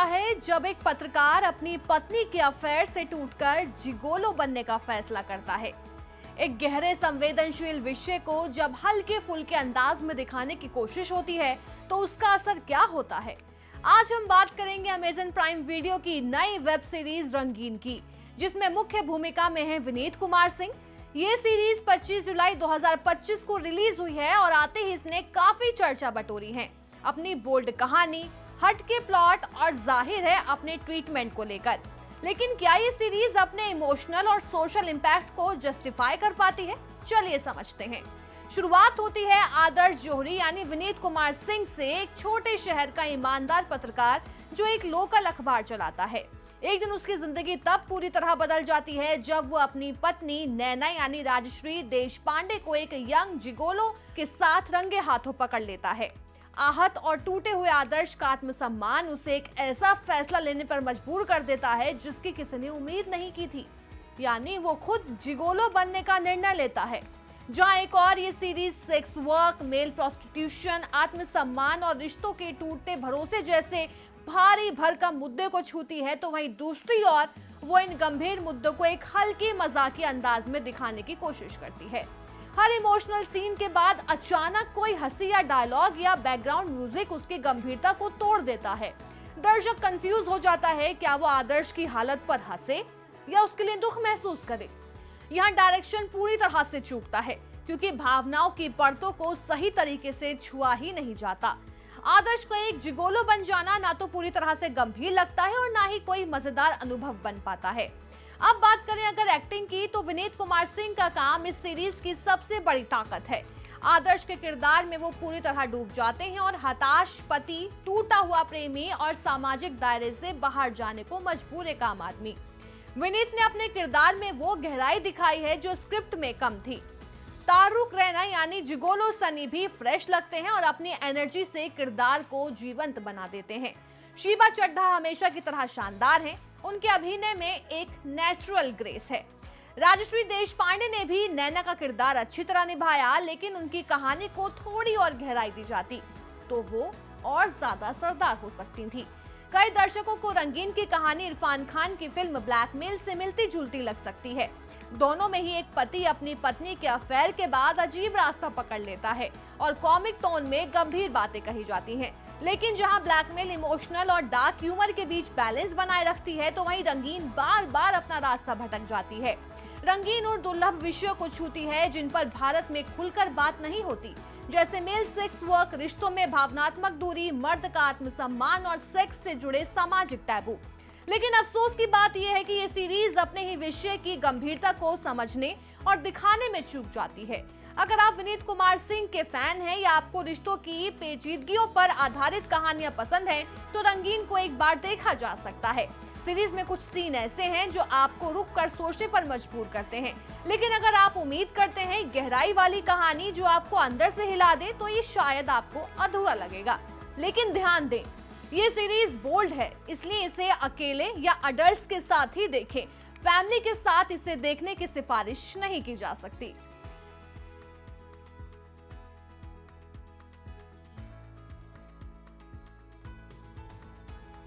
है जब एक पत्रकार अपनी पत्नी के अफेयर से टूटकर जिगोलो बनने का फैसला करता है। एक गहरे संवेदनशील विषय को जब हल्के फुल्के अंदाज में दिखाने की कोशिश होती है तो उसका असर क्या होता है। आज हम बात करेंगे अमेज़न प्राइम वीडियो की नई वेब सीरीज रंगीन की, जिसमें मुख्य भूमिका में है विनीत कुमार सिंह। ये सीरीज 25 जुलाई 2025 को रिलीज हुई है और आते ही इसने काफी चर्चा बटोरी है अपनी बोल्ड कहानी, हटके प्लॉट और जाहिर है अपने ट्रीटमेंट को लेकर। लेकिन क्या ये सीरीज अपने इमोशनल और सोशल इंपैक्ट को जस्टिफाई कर पाती है? चलिए समझते हैं। शुरुआत होती है आदर्श जौहरी यानी विनीत कुमार सिंह से, एक छोटे शहर का ईमानदार पत्रकार जो एक लोकल अखबार चलाता है। एक दिन उसकी जिंदगी तब पूरी तरह बदल जाती है जब वो अपनी पत्नी नैना यानी राजश्री देशपांडे को एक यंग जिगोलो के साथ रंगे हाथों पकड़ लेता है। आहत और टूटे हुए आदर्श का आत्मसम्मान उसे एक ऐसा फैसला लेने पर मजबूर कर देता है जिसकी किसी ने उम्मीद नहीं की थी, यानी वो खुद जिगोलो बनने का निर्णय लेता है। जहां एक और ये series sex work, male prostitution, आत्मसम्मान और रिश्तों के टूटते भरोसे जैसे भारी भरकम मुद्दे को छूती है, तो वहीं दूसरी ओर वो इन गंभीर मुद्दों को एक हल्के मजाकी अंदाज में दिखाने की कोशिश करती है। हर इमोशनल सीन के बाद अचानक कोई हंसी या डायलॉग या बैकग्राउंड म्यूजिक उसकी गंभीरता को तोड़ देता है। दर्शक कंफ्यूज हो जाता है, क्या वो आदर्श की हालत पर हंसे या उसके लिए दुख महसूस करे। यहाँ डायरेक्शन पूरी तरह से चूकता है क्योंकि भावनाओं की परतों को सही तरीके से छुआ ही नहीं जाता। आदर्श का एक जिगोलो बन जाना ना तो पूरी तरह से गंभीर लगता है और ना ही कोई मजेदार अनुभव बन पाता है। अब बात करें अगर एक्टिंग की, तो विनीत कुमार सिंह का काम इस सीरीज की सबसे बड़ी ताकत है। आदर्श के किरदार में वो पूरी तरह डूब जाते हैं और हताश पति, टूटा हुआ प्रेमी और सामाजिक दायरे से बाहर जाने को मजबूर एक आम आदमी। विनीत ने अपने किरदार में वो गहराई दिखाई है जो स्क्रिप्ट में कम थी। तारुक रैना यानी जिगोलो सनी भी फ्रेश लगते हैं और अपनी एनर्जी से किरदार को जीवंत बना देते हैं। शीबा चड्ढा हमेशा की तरह शानदार हैं। उनके अभिनय में एक नेचुरल ग्रेस है। राजश्री देशपांडे ने भी नैना का किरदार अच्छी तरह निभाया, लेकिन उनकी कहानी को थोड़ी और गहराई दी जाती तो वो और ज्यादा असरदार हो सकती थी। कई दर्शकों को रंगीन की कहानी इरफान खान की फिल्म ब्लैकमेल से मिलती जुलती लग सकती है। दोनों में ही एक पति अपनी पत्नी के अफेयर के बाद अजीब रास्ता पकड़ लेता है और कॉमिक टोन में गंभीर बातें कही जाती हैं। लेकिन जहां ब्लैकमेल इमोशनल और डार्क ह्यूमर के बीच बैलेंस बनाए रखती है, तो वहीं रंगीन बार बार अपना रास्ता भटक जाती है। रंगीन और दुर्लभ विषयों को छूती है जिन पर भारत में खुलकर बात नहीं होती, जैसे मेल सेक्स वर्क, रिश्तों में भावनात्मक दूरी, मर्द का आत्मसम्मान और सेक्स से जुड़े सामाजिक टैबू। लेकिन अफसोस की बात यह है कि ये सीरीज अपने ही विषय की गंभीरता को समझने और दिखाने में चूक जाती है। अगर आप विनीत कुमार सिंह के फैन हैं या आपको रिश्तों की पेचीदगियों पर आधारित कहानियां पसंद हैं, तो रंगीन को एक बार देखा जा सकता है। सीरीज में कुछ सीन ऐसे हैं जो आपको रुक कर सोचने पर मजबूर करते हैं, लेकिन अगर आप उम्मीद करते हैं गहराई वाली कहानी जो आपको अंदर से हिला दे, तो ये शायद आपको अधूरा लगेगा। लेकिन ध्यान दें, ये सीरीज बोल्ड है, इसलिए इसे अकेले या अडल्ट्स के साथ ही देखें। फैमिली के साथ इसे देखने की सिफारिश नहीं की जा सकती।